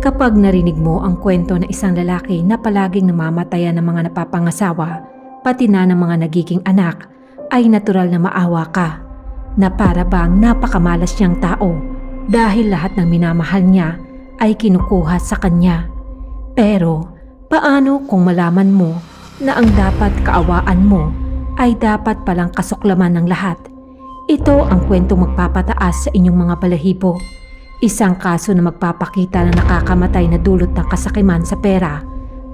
Kapag narinig mo ang kwento ng isang lalaki na palaging namamatayan ng mga napapangasawa, pati na ng mga nagiging anak, ay natural na maawa ka, na para bang napakamalas niyang tao dahil lahat ng minamahal niya ay kinukuha sa kanya. Pero paano kung malaman mo na ang dapat kaawaan mo ay dapat palang kasuklaman ng lahat? Ito ang kwentong magpapataas sa inyong mga balahibo. Isang kaso na magpapakita na nakakamatay na dulot ng kasakiman sa pera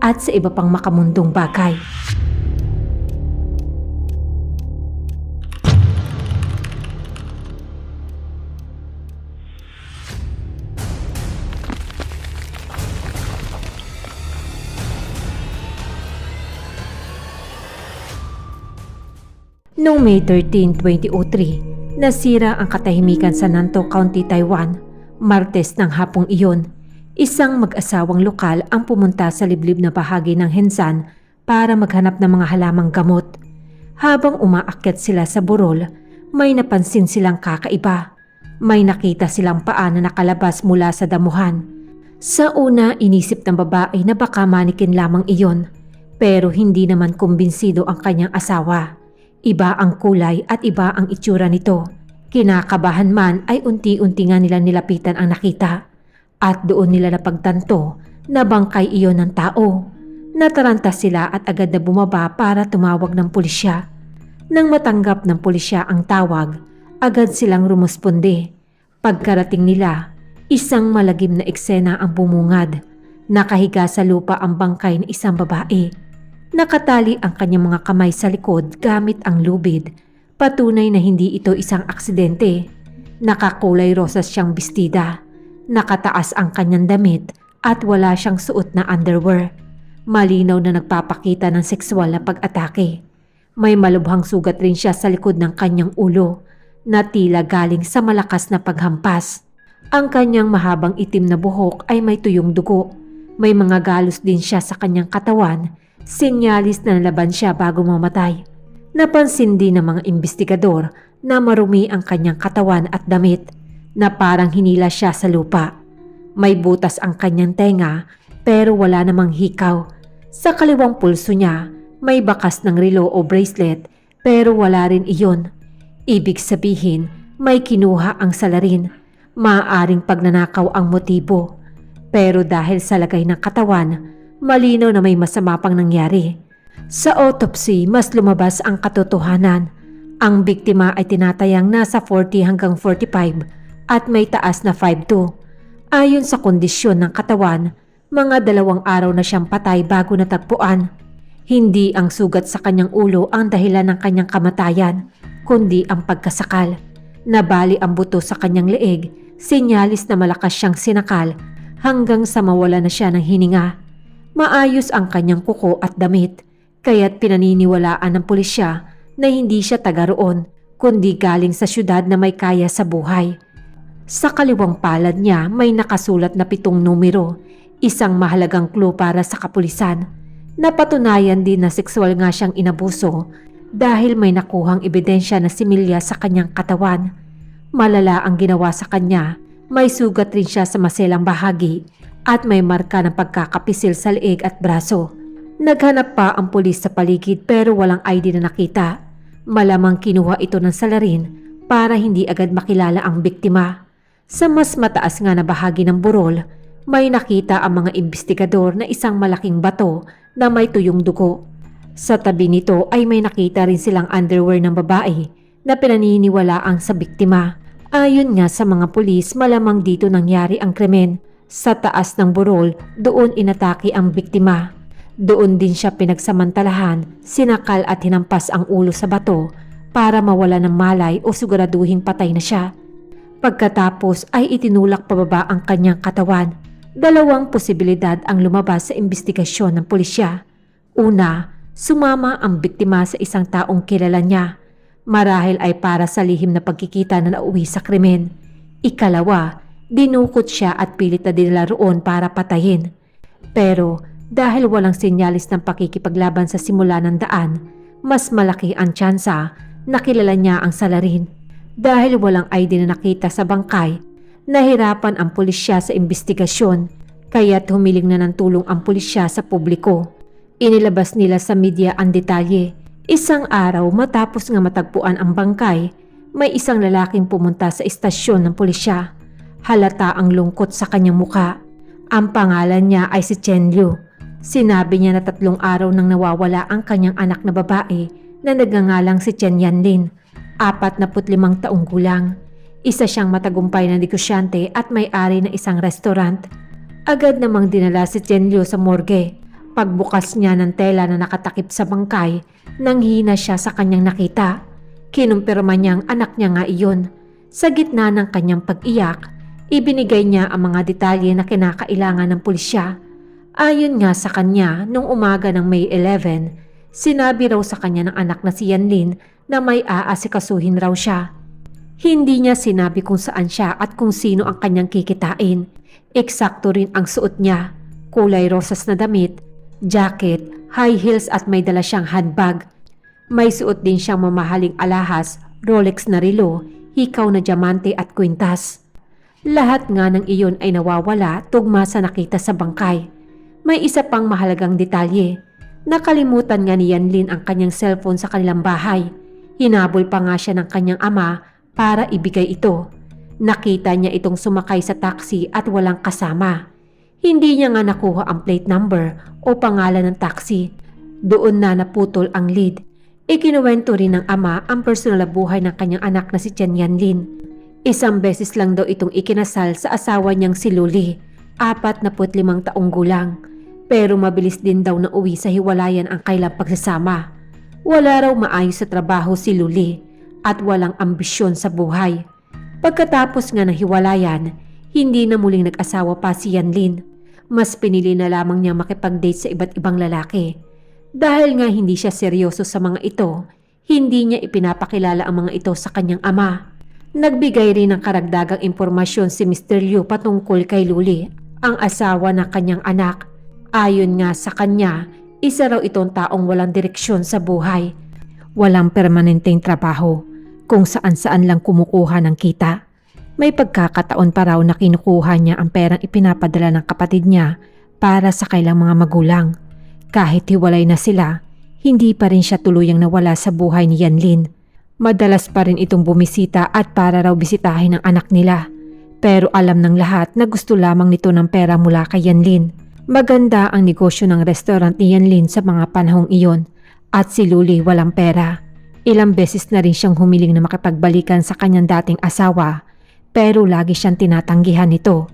at sa iba pang makamundong bagay. Noong May 13, 2003, nasira ang katahimikan sa Nantou County, Taiwan. Martes ng hapong iyon, isang mag-asawang lokal ang pumunta sa liblib na bahagi ng Hensan para maghanap ng mga halamang gamot. Habang umaakyat sila sa burol, may napansin silang kakaiba. May nakita silang paa na nakalabas mula sa damuhan. Sa una, inisip ng babae na baka manikin lamang iyon, pero hindi naman kumbinsido ang kanyang asawa. Iba ang kulay at iba ang itsura nito. Kinakabahan man ay unti-unti nga nila nilapitan ang nakita at doon nila napagtanto na bangkay iyon ng tao. Nataranta sila at agad na bumaba para tumawag ng pulisya. Nang matanggap ng pulisya ang tawag, agad silang rumusponde. Pagkarating nila, isang malagim na eksena ang bumungad. Nakahiga sa lupa ang bangkay ng isang babae. Nakatali ang kanyang mga kamay sa likod gamit ang lubid. Patunay na hindi ito isang aksidente. Nakakulay rosas siyang bestida. Nakataas ang kanyang damit at wala siyang suot na underwear. Malinaw na nagpapakita ng sexual na pag-atake. May malubhang sugat rin siya sa likod ng kanyang ulo na tila galing sa malakas na paghampas. Ang kanyang mahabang itim na buhok ay may tuyong dugo. May mga galos din siya sa kanyang katawan. Sinyalis na nalaban siya bago mamatay. Napansin din ng mga investigador na marumi ang kanyang katawan at damit, na parang hinila siya sa lupa. May butas ang kanyang tenga pero wala namang hikaw. Sa kaliwang pulso niya may bakas ng relo o bracelet pero wala rin iyon. Ibig sabihin may kinuha ang salarin. Maaaring pagnanakaw ang motibo. Pero dahil sa lagay ng katawan, malinaw na may masama pang nangyari. Sa autopsy, mas lumabas ang katotohanan. Ang biktima ay tinatayang nasa 40 hanggang 45 at may taas na 5'2". Ayon sa kondisyon ng katawan, mga 2 araw na siyang patay bago natagpuan. Hindi ang sugat sa kanyang ulo ang dahilan ng kanyang kamatayan, kundi ang pagkasakal. Nabali ang buto sa kanyang leeg, sinyalis na malakas siyang sinakal hanggang sa mawala na siya ng hininga. Maayos ang kanyang kuko at damit. Kaya't pinaniniwalaan ng pulisya na hindi siya taga roon, kundi galing sa syudad na may kaya sa buhay. Sa kaliwang palad niya may nakasulat na 7 numero, isang mahalagang clue para sa kapulisan. Napatunayan din na sexual nga siyang inabuso dahil may nakuhang ebidensya na similya sa kanyang katawan. Malala ang ginawa sa kanya, may sugat rin siya sa maselang bahagi at may marka ng pagkakapisil sa leeg at braso. Naghanap pa ang pulis sa paligid pero walang ID na nakita. Malamang kinuha ito ng salarin para hindi agad makilala ang biktima. Sa mas mataas nga na bahagi ng burol, may nakita ang mga investigador na isang malaking bato na may tuyong dugo. Sa tabi nito ay may nakita rin silang underwear ng babae na pinaniniwalaang sa biktima. Ayon nga sa mga pulis, malamang dito nangyari ang krimen. Sa taas ng burol, doon inatake ang biktima. Doon din siya pinagsamantalahan, sinakal at hinampas ang ulo sa bato para mawala ng malay o siguraduhing patay na siya. Pagkatapos ay itinulak pababa ang kanyang katawan. 2 posibilidad ang lumabas sa investigasyon ng pulisya. Una, sumama ang biktima sa isang taong kilala niya. Marahil ay para sa lihim na pagkikita na nauwi sa krimen. Ikalawa, dinukot siya at pilit na dinala roon para patayin. Pero dahil walang senyalis ng pakikipaglaban sa simula ng daan, mas malaki ang tsansa na kilala niya ang salarin. Dahil walang ID na nakita sa bangkay, nahirapan ang pulisya sa investigasyon kaya't humiling na ng tulong ang pulisya sa publiko. Inilabas nila sa media ang detalye. Isang araw matapos nga matagpuan ang bangkay, may isang lalaking pumunta sa istasyon ng pulisya. Halata ang lungkot sa kanyang muka. Ang pangalan niya ay si Chen Liu. Sinabi niya na 3 araw nang nawawala ang kanyang anak na babae na nagngangalang si Chen Yanlin, 45 taong gulang. Isa siyang matagumpay na negosyante at may-ari ng isang restaurant. Agad namang dinala si Chen Liu sa morgue. Pagbukas niya ng tela na nakatakip sa bangkay, nanghina siya sa kanyang nakita. Kinumpirma niyang anak niya nga iyon. Sa gitna ng kanyang pag-iyak, ibinigay niya ang mga detalye na kinakailangan ng pulisya. Ayon nga sa kanya, nung umaga ng May 11, sinabi raw sa kanya ng anak na si Yanlin na may aasikasuhin raw siya. Hindi niya sinabi kung saan siya at kung sino ang kanyang kikitain. Eksakto rin ang suot niya, kulay rosas na damit, jacket, high heels at may dala siyang handbag. May suot din siyang mamahaling alahas, Rolex na relo, hikaw na diamante at kwintas. Lahat nga ng iyon ay nawawala tugma sa nakita sa bangkay. May isa pang mahalagang detalye. Nakalimutan nga ni Yanlin ang kanyang cellphone sa kanilang bahay. Hinabol pa nga siya ng kanyang ama para ibigay ito. Nakita niya itong sumakay sa taxi at walang kasama. Hindi niya nga nakuha ang plate number o pangalan ng taxi. Doon na naputol ang lead. Ikinuwento rin ng ama ang personal na buhay ng kanyang anak na si Chen Yanlin. Isang beses lang daw itong ikinasal sa asawa niyang si Luli, 45 taong gulang. Pero mabilis din daw na uwi sa hiwalayan ang kailang pagsasama. Wala raw maayos sa trabaho si Luli at walang ambisyon sa buhay. Pagkatapos nga ng hiwalayan, hindi na muling nag-asawa pa si Yanlin. Mas pinili na lamang niya makipag-date sa iba't ibang lalaki. Dahil nga hindi siya seryoso sa mga ito, hindi niya ipinapakilala ang mga ito sa kanyang ama. Nagbigay rin ng karagdagang impormasyon si Mr. Liu patungkol kay Luli, ang asawa ng kanyang anak. Ayon nga sa kanya, isa raw itong taong walang direksyon sa buhay. Walang permanenteng trabaho, kung saan-saan lang kumukuha ng kita. May pagkakataon pa raw na kinukuha niya ang perang ipinapadala ng kapatid niya para sa kailang mga magulang. Kahit hiwalay na sila, hindi pa rin siya tuluyang nawala sa buhay ni Yanlin. Madalas pa rin itong bumisita at para raw bisitahin ang anak nila. Pero alam ng lahat na gusto lamang nito ng pera mula kay Yanlin. Maganda ang negosyo ng restaurant ni Yanlin sa mga panahong iyon at si Luli walang pera. Ilang beses na rin siyang humiling na makipagbalikan sa kanyang dating asawa. Pero lagi siyang tinatanggihan nito.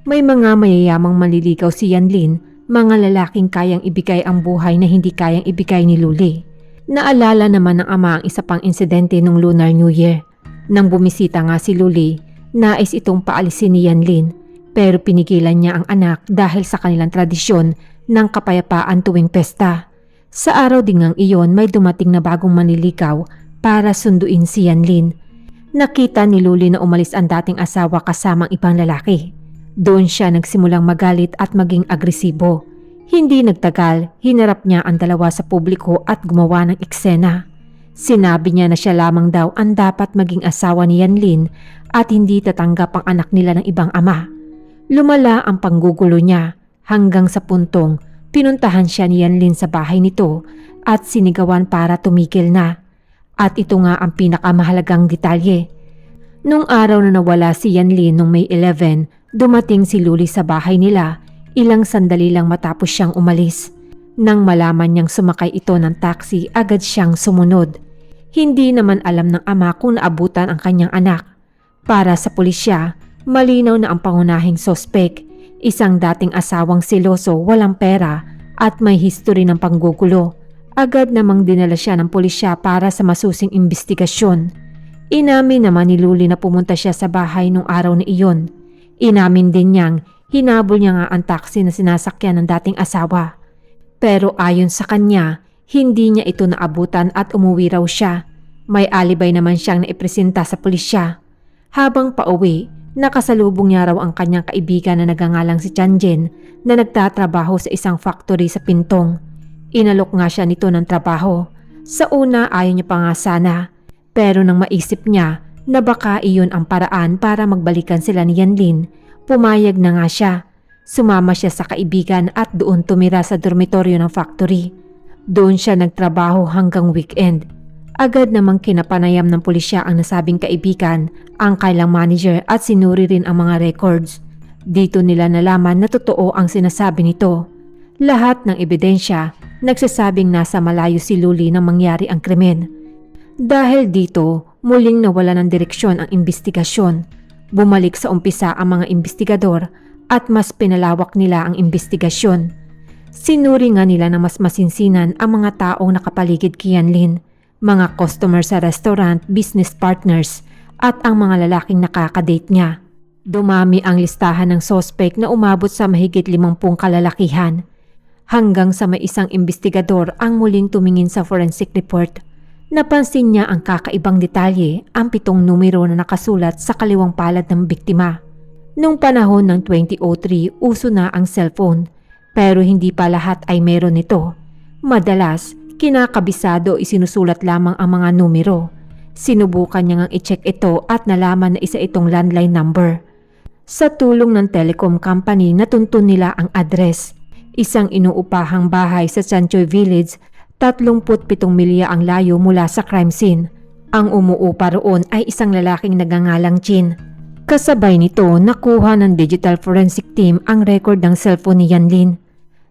May mga mayayamang maliligaw si Yanlin, mga lalaking kayang ibigay ang buhay na hindi kayang ibigay ni Luli. Naalala naman ng ama ang isa pang insidente nung Lunar New Year. Nang bumisita nga si Luli, nais itong paalisin ni Yanlin. Pero pinigilan niya ang anak dahil sa kanilang tradisyon ng kapayapaan tuwing pesta. Sa araw ding ngang iyon may dumating na bagong manliligaw para sunduin si Yanlin. Nakita ni Luli na umalis ang dating asawa kasamang ibang lalaki. Doon siya nagsimulang magalit at maging agresibo. Hindi nagtagal, hinarap niya ang dalawa sa publiko at gumawa ng eksena. Sinabi niya na siya lamang daw ang dapat maging asawa ni Yanlin at hindi tatanggap ang anak nila ng ibang ama. Lumala ang panggugulo niya hanggang sa puntong pinuntahan siya ni Yanlin sa bahay nito at sinigawan para tumigil na. At ito nga ang pinakamahalagang detalye. Nung araw na nawala si Yanlin noong May 11, dumating si Luli sa bahay nila ilang sandali lang matapos siyang umalis. Nang malaman niyang sumakay ito ng taxi, agad siyang sumunod. Hindi naman alam ng ama kung naabutan ang kanyang anak. Para sa pulisya, malinaw na ang pangunahing sospek, isang dating asawang seloso, walang pera at may history ng panggugulo. Agad namang dinala siya ng pulisya para sa masusing investigasyon. Inamin naman ni Luli na pumunta siya sa bahay nung araw na iyon. Inamin din niyang hinabol niya nga ang taxi na sinasakyan ng dating asawa. Pero ayon sa kanya, hindi niya ito naabutan at umuwi raw siya. May alibay naman siyang naipresenta sa pulisya. Habang pauwi, nakasalubong niya raw ang kanyang kaibigan na nagangalang si Tianjin na nagtatrabaho sa isang factory sa Pintong. Inalok nga siya nito ng trabaho. Sa una ayaw niya pa nga sana. Pero nang maisip niya na baka iyon ang paraan para magbalikan sila ni Yanlin, pumayag na nga siya. Sumama siya sa kaibigan at doon tumira sa dormitoryo ng factory. Doon siya nagtrabaho hanggang weekend. Agad namang kinapanayam ng pulisya ang nasabing kaibigan, ang kailang manager at sinuri rin ang mga records. Dito nila nalaman na totoo ang sinasabi nito. Lahat ng ebidensya nagsasabing nasa malayo si Luli nang mangyari ang krimen. Dahil dito, muling nawala ng direksyon ang investigasyon. Bumalik sa umpisa ang mga investigador at mas pinalawak nila ang investigasyon. Sinuri nga nila na mas masinsinan ang mga taong nakapaligid kay Yanlin, mga customer sa restaurant, business partners at ang mga lalaking nakakadate niya. Dumami ang listahan ng suspect na umabot sa mahigit 50 kalalakihan. Hanggang sa may isang investigador ang muling tumingin sa forensic report. Napansin niya ang kakaibang detalye, ang 7 numero na nakasulat sa kaliwang palad ng biktima. Nung panahon ng 2003, uso na ang cellphone, pero hindi pa lahat ay meron nito. Madalas, kinakabisado isinusulat lamang ang mga numero. Sinubukan niya ngang i-check ito at nalaman na isa itong landline number. Sa tulong ng telecom company, natuntun nila ang address. Isang inuupahang bahay sa Chanchoy Village, 37 milya ang layo mula sa crime scene. Ang umuupa roon ay isang lalaking nagangalang Chin. Kasabay nito, nakuha ng digital forensic team ang record ng cellphone ni Yanlin.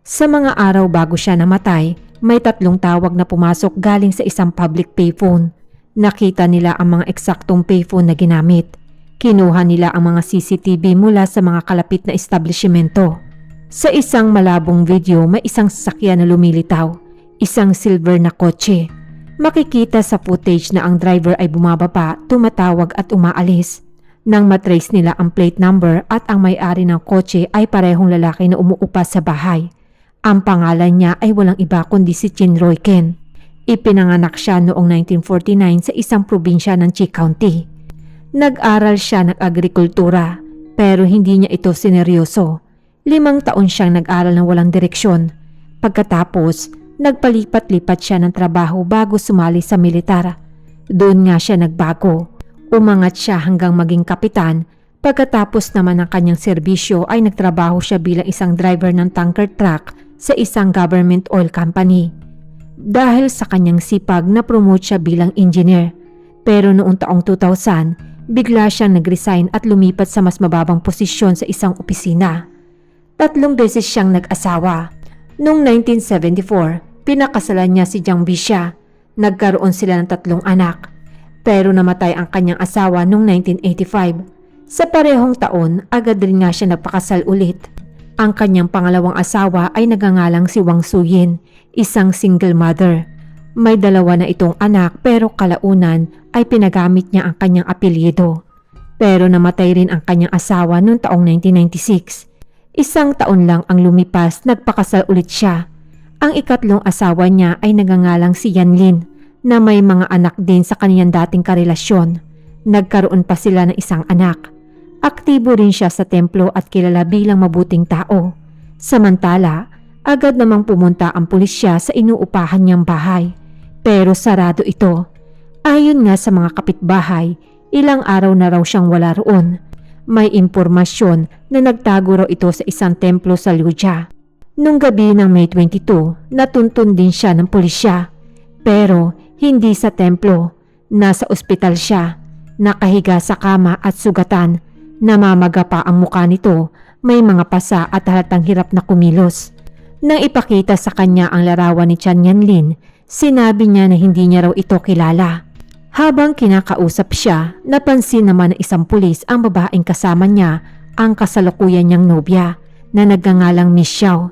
Sa mga araw bago siya namatay, may 3 tawag na pumasok galing sa isang public payphone. Nakita nila ang mga eksaktong payphone na ginamit. Kinuha nila ang mga CCTV mula sa mga kalapit na establishmento. Sa isang malabong video, may isang sasakyan na lumilitaw. Isang silver na kotse. Makikita sa footage na ang driver ay bumababa, tumatawag at umaalis. Nang matrace nila ang plate number at ang may-ari ng kotse ay parehong lalaki na umuupa sa bahay. Ang pangalan niya ay walang iba kundi si Chin Roy Ken. Ipinanganak siya noong 1949 sa isang probinsya ng Chi County. Nag-aral siya ng agrikultura pero hindi niya ito sineryoso. 5 taon siyang nag-aral ng walang direksyon. Pagkatapos, nagpalipat-lipat siya ng trabaho bago sumali sa militar. Doon nga siya nagbago. Umangat siya hanggang maging kapitan. Pagkatapos naman ng kanyang serbisyo ay nagtrabaho siya bilang isang driver ng tanker truck sa isang government oil company. Dahil sa kanyang sipag, na-promote siya bilang engineer. Pero noong taong 2000, bigla siyang nag-resign at lumipat sa mas mababang posisyon sa isang opisina. 3 beses siyang nag-asawa. Noong 1974, pinakasalan niya si Jiang Bisha. Nagkaroon sila ng 3 anak. Pero namatay ang kanyang asawa noong 1985. Sa parehong taon, agad rin nga siya nagpakasal ulit. Ang kanyang pangalawang asawa ay nagangalang si Wang Suyin, isang single mother. May 2 na itong anak pero kalaunan ay pinagamit niya ang kanyang apelyido. Pero namatay rin ang kanyang asawa noong taong 1996. 1 taon lang ang lumipas, nagpakasal ulit siya. Ang ikatlong asawa niya ay nagangalang si Yanlin na may mga anak din sa kaniyang dating karelasyon. Nagkaroon pa sila ng 1 anak. Aktibo rin siya sa templo at kilala bilang mabuting tao. Samantala, agad namang pumunta ang pulisya sa inuupahan niyang bahay. Pero sarado ito. Ayon nga sa mga kapitbahay, ilang araw na raw siyang wala roon. May impormasyon na nagtago raw ito sa isang templo sa Luja. Nung gabi ng May 22, natuntun din siya ng pulisya. Pero hindi sa templo, nasa ospital siya. Nakahiga sa kama at sugatan. Namamaga pa ang mukha nito, may mga pasa at halatang hirap na kumilos. Nang ipakita sa kanya ang larawan ni Chan Yanlin, sinabi niya na hindi niya raw ito kilala. Habang kinakausap siya, napansin naman ng isang pulis ang babaeng kasama niya, ang kasalukuyan niyang nobya na nagngangalang Miss Xiao.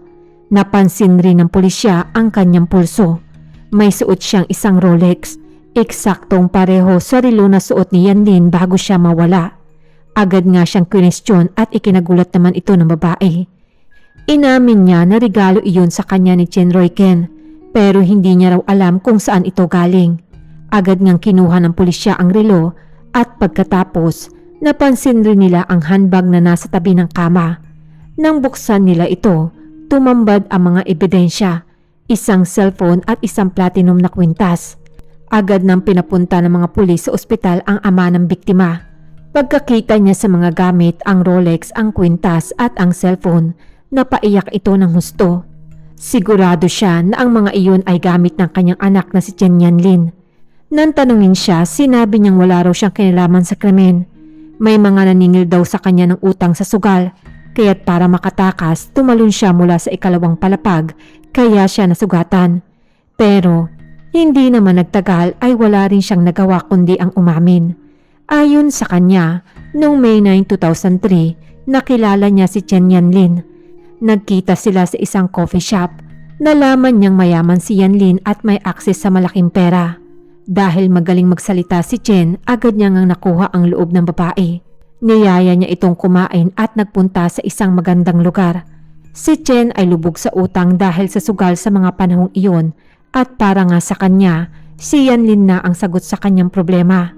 Napansin rin ng pulisya ang kanyang pulso. May suot siyang isang Rolex, eksaktong pareho sa relo na suot ni Yanlin bago siya mawala. Agad nga siyang kwinestyon at ikinagulat naman ito ng babae. Inamin niya na regalo iyon sa kanya ni Chen Roy Ken, pero hindi niya raw alam kung saan ito galing. Agad ngang kinuha ng pulisya ang relo at pagkatapos napansin rin nila ang handbag na nasa tabi ng kama. Nang buksan nila ito, tumambad ang mga ebidensya, isang cellphone at isang platinum na kwintas. Agad nang pinapunta ng mga pulis sa ospital ang ama ng biktima. Pagkakita niya sa mga gamit, ang Rolex, ang kwintas at ang cellphone, napaiyak ito ng husto. Sigurado siya na ang mga iyon ay gamit ng kanyang anak na si Chen Yanlin. Nang tanungin siya, sinabi niyang wala raw siyang kinalaman sa krimen. May mga naningil daw sa kanya ng utang sa sugal, kaya't para makatakas, tumalon siya mula sa ikalawang palapag, kaya siya nasugatan. Pero hindi naman nagtagal ay wala rin siyang nagawa kundi ang umamin. Ayon sa kanya, noong May 9, 2003, nakilala niya si Chen Yanlin. Nagkita sila sa isang coffee shop. Nalaman niyang mayaman si Yanlin at may akses sa malaking pera. Dahil magaling magsalita si Chen, agad niya ngang nakuha ang loob ng babae. Niyaya niya itong kumain at nagpunta sa isang magandang lugar. Si Chen ay lubog sa utang dahil sa sugal sa mga panahong iyon at para nga sa kanya, si Yanlin na ang sagot sa kanyang problema.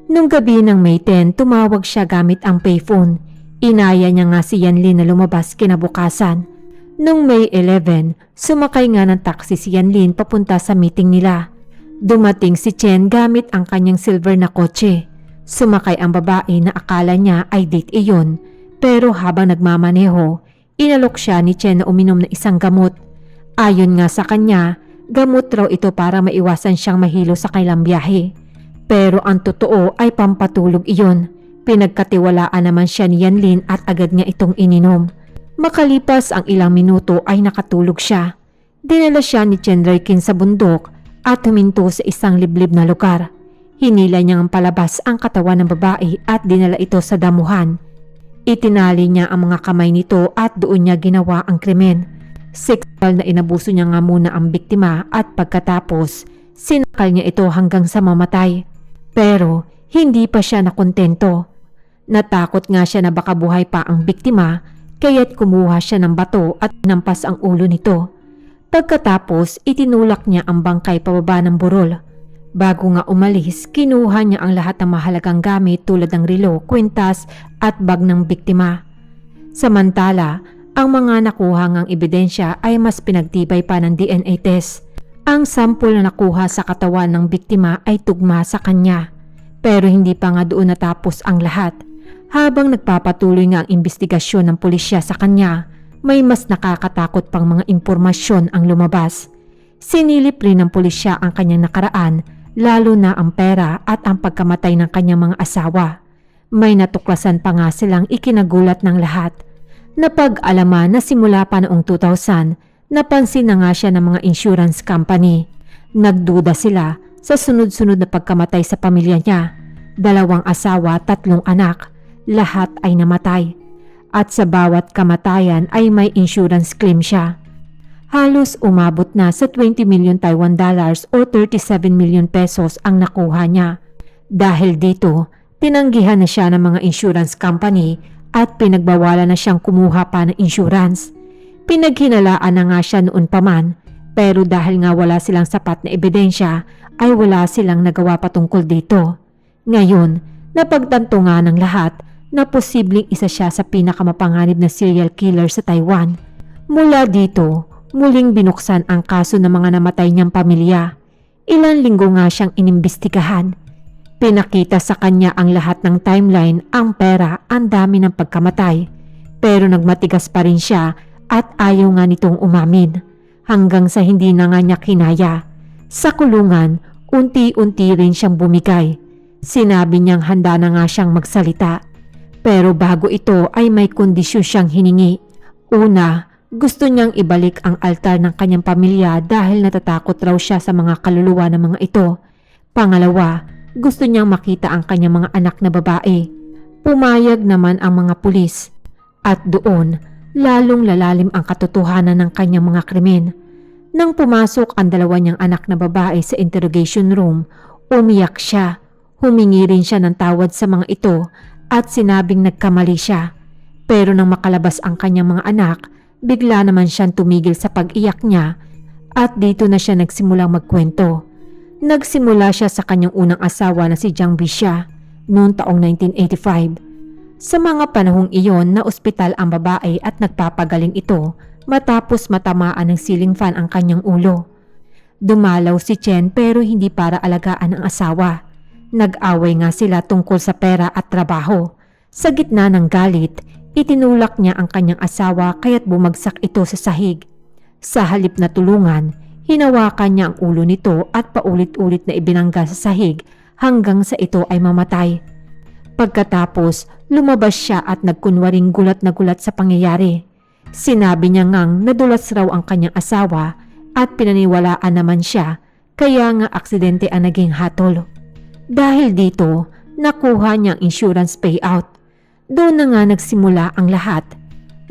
Nung gabi ng May 10, tumawag siya gamit ang payphone. Inaya niya nga si Yanlin na lumabas kinabukasan. Nung May 11, sumakay nga ng taxi si Yanlin papunta sa meeting nila. Dumating si Chen gamit ang kanyang silver na kotse. Sumakay ang babae na akala niya ay date iyon, pero habang nagmamaneho, inalok siya ni Chen na uminom ng isang gamot. Ayon nga sa kanya, gamot raw ito para maiwasan siyang mahilo sa kailang biyahe. Pero ang totoo ay pampatulog iyon. Pinagkatiwalaan naman siya ni Yanlin at agad niya itong ininom. Makalipas ang ilang minuto ay nakatulog siya. Dinala siya ni Chen Raikin sa bundok at huminto sa isang liblib na lugar. Hinila niyang palabas ang katawan ng babae at dinala ito sa damuhan. Itinali niya ang mga kamay nito at doon niya ginawa ang krimen. Sexual na inabuso niya nga muna ang biktima at pagkatapos, sinakal niya ito hanggang sa mamatay. Pero hindi pa siya nakontento. Natakot nga siya na baka buhay pa ang biktima, kaya't kumuha siya ng bato at hinampas ang ulo nito. Pagkatapos, itinulak niya ang bangkay pababa ng burol. Bago nga umalis, kinuha niya ang lahat ng mahalagang gamit tulad ng relo, kwintas at bag ng biktima. Samantala, ang mga nakuha ngang ebidensya ay mas pinagtibay pa ng DNA test. Ang sample na nakuha sa katawan ng biktima ay tugma sa kanya. Pero hindi pa nga doon natapos ang lahat. Habang nagpapatuloy nga ang investigasyon ng pulisya sa kanya, may mas nakakatakot pang mga impormasyon ang lumabas. Sinilip rin ng pulisya ang kanyang nakaraan, lalo na ang pera at ang pagkamatay ng kanyang mga asawa. May natuklasan pa nga silang ikinagulat ng lahat. Napag-alaman na simula pa noong 2000, napansin na nga siya ng mga insurance company. Nagduda sila sa sunod-sunod na pagkamatay sa pamilya niya. 2 asawa, 3 anak, lahat ay namatay. At sa bawat kamatayan ay may insurance claim siya. Halos umabot na sa 20 million Taiwan dollars o 37 million pesos ang nakuha niya. Dahil dito, tinanggihan na siya ng mga insurance company at pinagbawalan na siyang kumuha pa ng insurance. Pinaghinalaan na nga siya noon pa man, pero dahil nga wala silang sapat na ebidensya ay wala silang nagawa patungkol dito. Ngayon, napagtanto nga ng lahat na posibleng isa siya sa pinakamapanganib na serial killer sa Taiwan. Mula dito, muling binuksan ang kaso ng mga namatay niyang pamilya. Ilang linggo nga siyang inimbestigahan. Pinakita sa kanya ang lahat ng timeline, ang pera, ang dami ng pagkamatay. Pero nagmatigas pa rin siya at ayaw nga nitong umamin. Hanggang sa hindi na nga niya kinaya. Sa kulungan, unti-unti rin siyang bumigay. Sinabi niyang handa na nga siyang magsalita. Pero bago ito ay may kondisyon siyang hiningi. Una, gusto niyang ibalik ang altar ng kanyang pamilya dahil natatakot raw siya sa mga kaluluwa ng mga ito. Pangalawa, gusto niyang makita ang kanyang mga anak na babae. Pumayag naman ang mga pulis. At doon, lalong lalalim ang katotohanan ng kanyang mga krimen. Nang pumasok ang 2 niyang anak na babae sa interrogation room, umiyak siya. Humingi rin siya ng tawad sa mga ito at sinabing nagkamali siya. Pero nang makalabas ang kanyang mga anak, bigla naman siyang tumigil sa pag-iyak niya at dito na siya nagsimulang magkwento. Nagsimula siya sa kanyang unang asawa na si Jiang Bixia noong taong 1985. Sa mga panahong iyon na ospital ang babae at nagpapagaling ito matapos matamaan ng ceiling fan ang kanyang ulo. Dumalaw si Chen pero hindi para alagaan ang asawa. Nag-away nga sila tungkol sa pera at trabaho. Sa gitna ng galit, itinulak niya ang kanyang asawa kaya't bumagsak ito sa sahig. Sa halip na tulungan, hinawakan niya ang ulo nito at paulit-ulit na ibinangga sa sahig hanggang sa ito ay mamatay. Pagkatapos, lumabas siya at nagkunwaring gulat na gulat sa pangyayari. Sinabi niya ngang nadulas raw ang kanyang asawa at pinaniwalaan naman siya kaya nga aksidente ang naging hatol. Dahil dito, nakuha niya ang insurance payout. Doon na nga nagsimula ang lahat.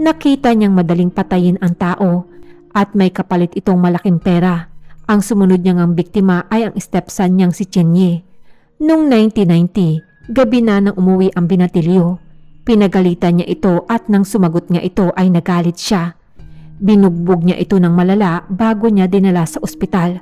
Nakita niyang madaling patayin ang tao at may kapalit itong malaking pera. Ang sumunod niyang ang biktima ay ang stepson niyang si Chenye. Noong 1990, gabi na nang umuwi ang binatilyo. Pinagalitan niya ito at nang sumagot nga ito ay nagalit siya. Binugbog niya ito ng malala bago niya dinala sa ospital.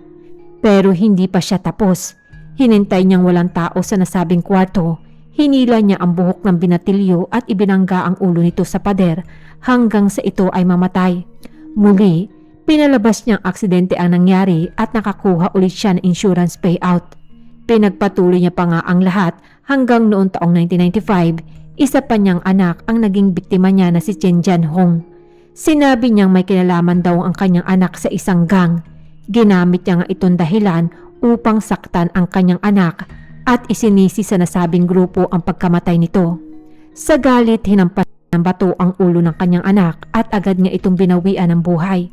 Pero hindi pa siya tapos. Hinintay niyang walang tao sa nasabing kwarto. Hinila niya ang buhok ng binatilyo at ibinangga ang ulo nito sa pader hanggang sa ito ay mamatay. Muli, pinalabas niyang aksidente ang nangyari at nakakuha ulit siya ng insurance payout. Pinagpatuloy niya pa nga ang lahat hanggang noong taong 1995, isa pa niyang anak ang naging biktima niya na si Chen Jianhong. Sinabi niyang may kinalaman daw ang kanyang anak sa isang gang. Ginamit niya nga itong dahilan upang saktan ang kanyang anak at isinisi sa nasabing grupo ang pagkamatay nito. Sa galit, hinampas ng bato ang ulo ng kanyang anak at agad niya itong binawian ng buhay.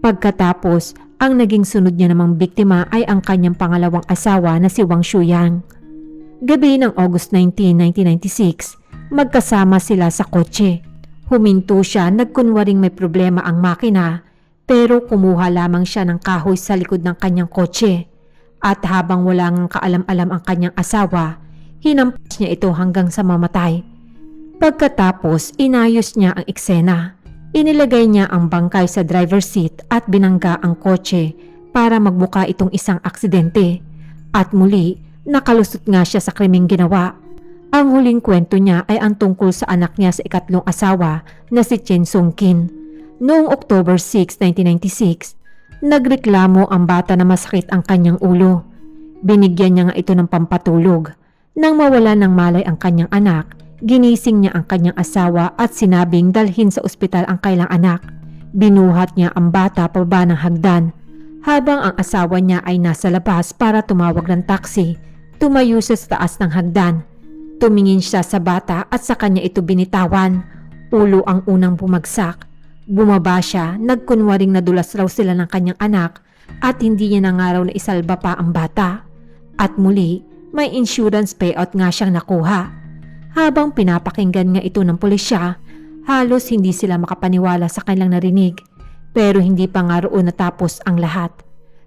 Pagkatapos, ang naging sunod niya namang biktima ay ang kanyang pangalawang asawa na si Wang Shuyang. Gabi ng August 19, 1996, magkasama sila sa kotse. Huminto siya, nagkunwaring may problema ang makina, pero kumuha lamang siya ng kahoy sa likod ng kanyang kotse. At habang wala ngang kaalam-alam ang kanyang asawa, hinampas niya ito hanggang sa mamatay. Pagkatapos, inayos niya ang eksena. Inilagay niya ang bangkay sa driver's seat at binangga ang kotse para magbuka itong isang aksidente. At muli, nakalusot nga siya sa krimeng ginawa. Ang huling kwento niya ay ang tungkol sa anak niya sa ikatlong asawa na si Chen Songkin. Noong October 6, 1996, nagreklamo ang bata na masakit ang kanyang ulo. Binigyan niya nga ito ng pampatulog. Nang mawala ng malay ang kanyang anak, ginising niya ang kanyang asawa at sinabing dalhin sa ospital ang kailang anak. Binuhat niya ang bata pababa ng hagdan. Habang ang asawa niya ay nasa labas para tumawag ng taxi, tumayo siya sa taas ng hagdan. Tumingin siya sa bata at sa kanya ito binitawan. Ulo ang unang bumagsak. Bumaba siya, nagkunwaring nadulas raw sila ng kanyang anak at hindi niya na nga raw na isalba pa ang bata. At muli, may insurance payout nga siyang nakuha. Habang pinapakinggan nga ito ng pulisya, halos hindi sila makapaniwala sa kanilang narinig. Pero hindi pa nga roon natapos ang lahat.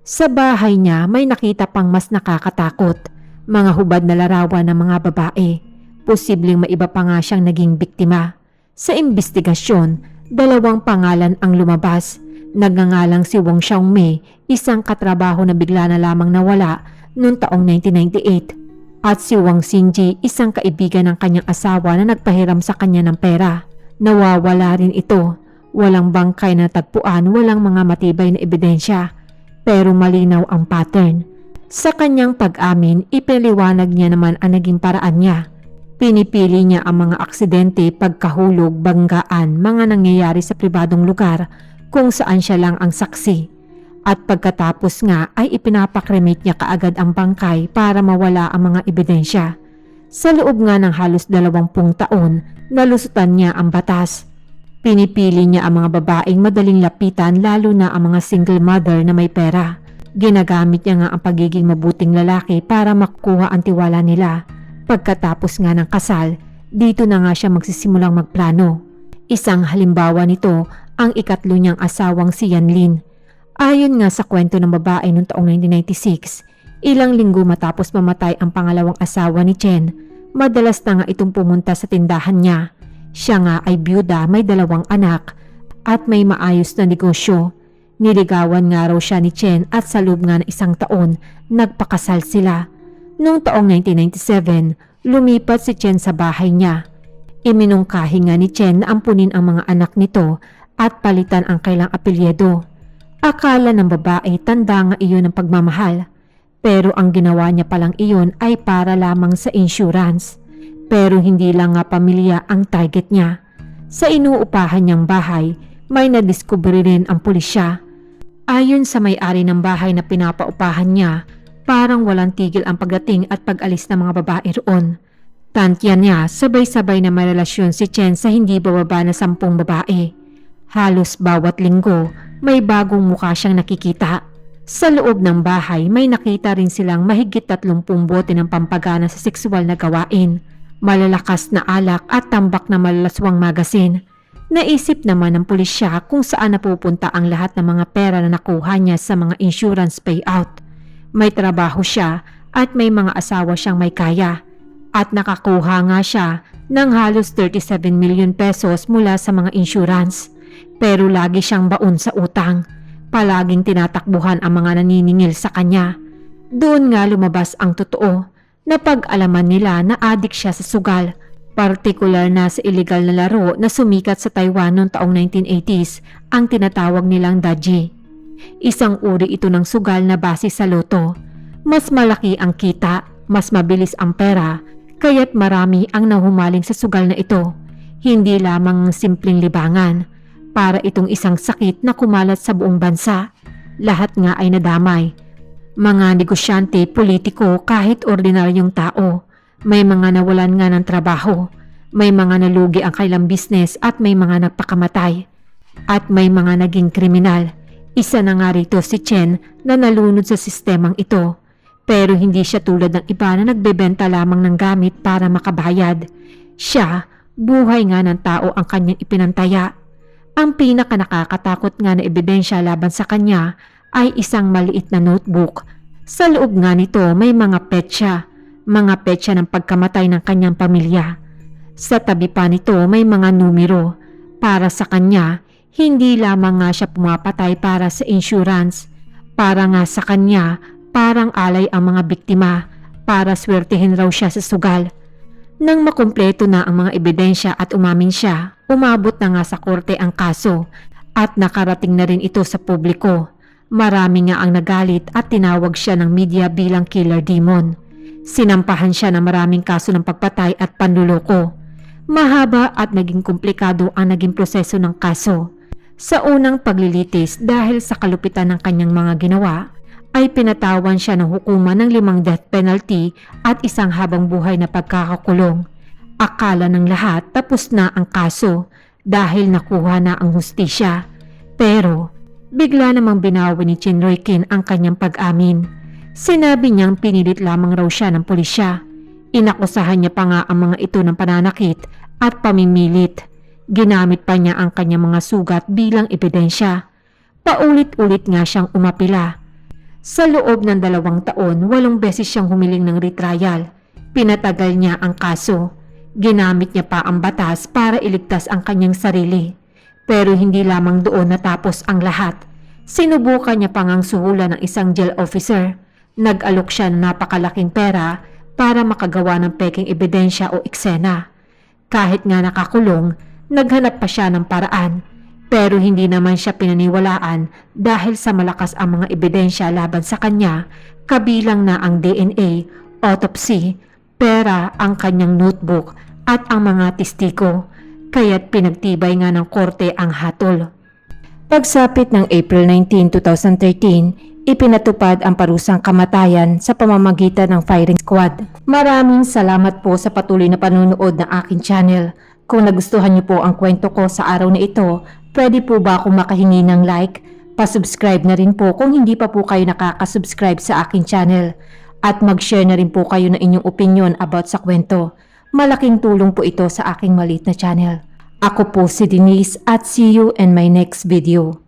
Sa bahay niya may nakita pang mas nakakatakot. Mga hubad na larawan ng mga babae. Posibleng maiba pa nga siyang naging biktima. Sa imbestigasyon, 2 pangalan ang lumabas. Nagngangalang si Wang Xiaomei, isang katrabaho na bigla na lamang nawala noong taong 1998. At si Wang Xinji, isang kaibigan ng kanyang asawa na nagpahiram sa kanya ng pera. Nawawala rin ito. Walang bangkay na tagpuan, walang mga matibay na ebidensya. Pero malinaw ang pattern. Sa kanyang pag-amin, ipinaliwanag niya naman ang naging paraan niya. Pinipili niya ang mga aksidente, pagkahulog, banggaan, mga nangyayari sa pribadong lugar kung saan siya lang ang saksi. At pagkatapos nga ay ipinapakremate niya kaagad ang bangkay para mawala ang mga ebidensya. Sa loob nga ng halos 20 taon, nalusutan niya ang batas. Pinipili niya ang mga babaeng madaling lapitan lalo na ang mga single mother na may pera. Ginagamit niya nga ang pagiging mabuting lalaki para makuha ang tiwala nila. Pagkatapos nga ng kasal, dito na nga siya magsisimulang magplano. Isang halimbawa nito ang ikatlo niyang asawang si Yanlin. Ayon nga sa kwento ng babae noong taong 1996, ilang linggo matapos mamatay ang pangalawang asawa ni Chen, madalas na nga itong pumunta sa tindahan niya. Siya nga ay byuda, may 2 anak at may maayos na negosyo. Niligawan nga raw siya ni Chen at sa loob nga ng 1 taon, nagpakasal sila. Noong taong 1997, lumipat si Chen sa bahay niya. Iminungkahi nga ni Chen na ampunin ang mga anak nito at palitan ang kailang apelyido. Akala ng babae tanda nga iyon ng pagmamahal. Pero ang ginawa niya palang iyon ay para lamang sa insurance. Pero hindi lang nga pamilya ang target niya. Sa inuupahan niyang bahay, may nadiskubre rin ang pulisya. Ayon sa may-ari ng bahay na pinapaupahan niya, parang walang tigil ang pagdating at pag-alis ng mga babae roon. Tantya niya, sabay-sabay na may relasyon si Chen sa hindi bababa na 10 babae. Halos bawat linggo, may bagong mukha siyang nakikita. Sa loob ng bahay, may nakita rin silang mahigit 30 bote ng pampagana sa sexual na gawain, malalakas na alak at tambak na malalaswang magasin. Naisip naman ng pulisya kung saan napupunta ang lahat ng mga pera na nakuha niya sa mga insurance payout. May trabaho siya at may mga asawa siyang may kaya. At nakakuha nga siya ng halos 37 million pesos mula sa mga insurance. Pero lagi siyang baon sa utang. Palaging tinatakbuhan ang mga naniningil sa kanya. Doon nga lumabas ang totoo. Napag-alaman nila na adik siya sa sugal. Partikular na sa illegal na laro na sumikat sa Taiwan noong taong 1980s ang tinatawag nilang daji. Isang uri ito ng sugal na base sa loto. Mas malaki ang kita, mas mabilis ang pera, kaya't marami ang nahumaling sa sugal na ito. Hindi lamang simpleng libangan. Para itong isang sakit na kumalat sa buong bansa. Lahat nga ay nadamay. Mga negosyante, politiko, kahit ordinaryong tao. May mga nawalan nga ng trabaho. May mga nalugi ang kailang business at may mga nagpakamatay. At may mga naging kriminal. Isa na nga rito si Chen na nalunod sa sistemang ito. Pero hindi siya tulad ng iba na nagbebenta lamang ng gamit para makabayad. Siya, buhay nga ng tao ang kanyang ipinantaya. Ang pinaka nakakatakot nga na ebidensya laban sa kanya ay isang maliit na notebook. Sa loob nga nito may mga petsa ng pagkamatay ng kanyang pamilya. Sa tabi pa nito may mga numero. Para sa kanya, hindi lamang nga siya pumapatay para sa insurance. Para nga sa kanya, parang alay ang mga biktima para swertehin raw siya sa sugal. Nang makumpleto na ang mga ebidensya at umamin siya, umabot na nga sa korte ang kaso at nakarating na rin ito sa publiko. Marami nga ang nagalit at tinawag siya ng media bilang killer demon. Sinampahan siya ng maraming kaso ng pagpatay at panluloko. Mahaba at naging komplikado ang naging proseso ng kaso. Sa unang paglilitis dahil sa kalupitan ng kanyang mga ginawa, ay pinatawan siya ng hukuman ng 5 death penalty at isang habang buhay na pagkakakulong. Akala ng lahat tapos na ang kaso dahil nakuha na ang hustisya. Pero bigla namang binawi ni Chen Roykin ang kanyang pag-amin. Sinabi niyang pinilit lamang raw siya ng pulisya. Inakusahan niya pa nga ang mga ito ng pananakit at pamimilit. Ginamit pa niya ang kanyang mga sugat bilang ebidensya. Paulit-ulit nga siyang umapila. Sa loob ng 2 taon, 8 beses siyang humiling ng retrial. Pinatagal niya ang kaso. Ginamit niya pa ang batas para iligtas ang kanyang sarili. Pero hindi lamang doon natapos ang lahat. Sinubukan niya pang ang suhulan ng isang jail officer. Nag-alok siya ng napakalaking pera para makagawa ng peking ebidensya o eksena. Kahit nga nakakulong, naghanap pa siya ng paraan. Pero hindi naman siya pinaniwalaan dahil sa malakas ang mga ebidensya laban sa kanya, kabilang na ang DNA, autopsy, pera, ang kanyang notebook at ang mga testiko. Kaya't pinagtibay nga ng korte ang hatol. Pagsapit ng April 19, 2013, ipinatupad ang parusang kamatayan sa pamamagitan ng firing squad. Maraming salamat po sa patuloy na panunood ng aking channel. Kung nagustuhan niyo po ang kwento ko sa araw na ito, pwede po ba akong makahingi ng like? Pa-subscribe na rin po kung hindi pa po kayo nakaka-subscribe sa aking channel. At mag-share na rin po kayo ng inyong opinion about sa kwento. Malaking tulong po ito sa aking maliit na channel. Ako po si Denise at see you in my next video.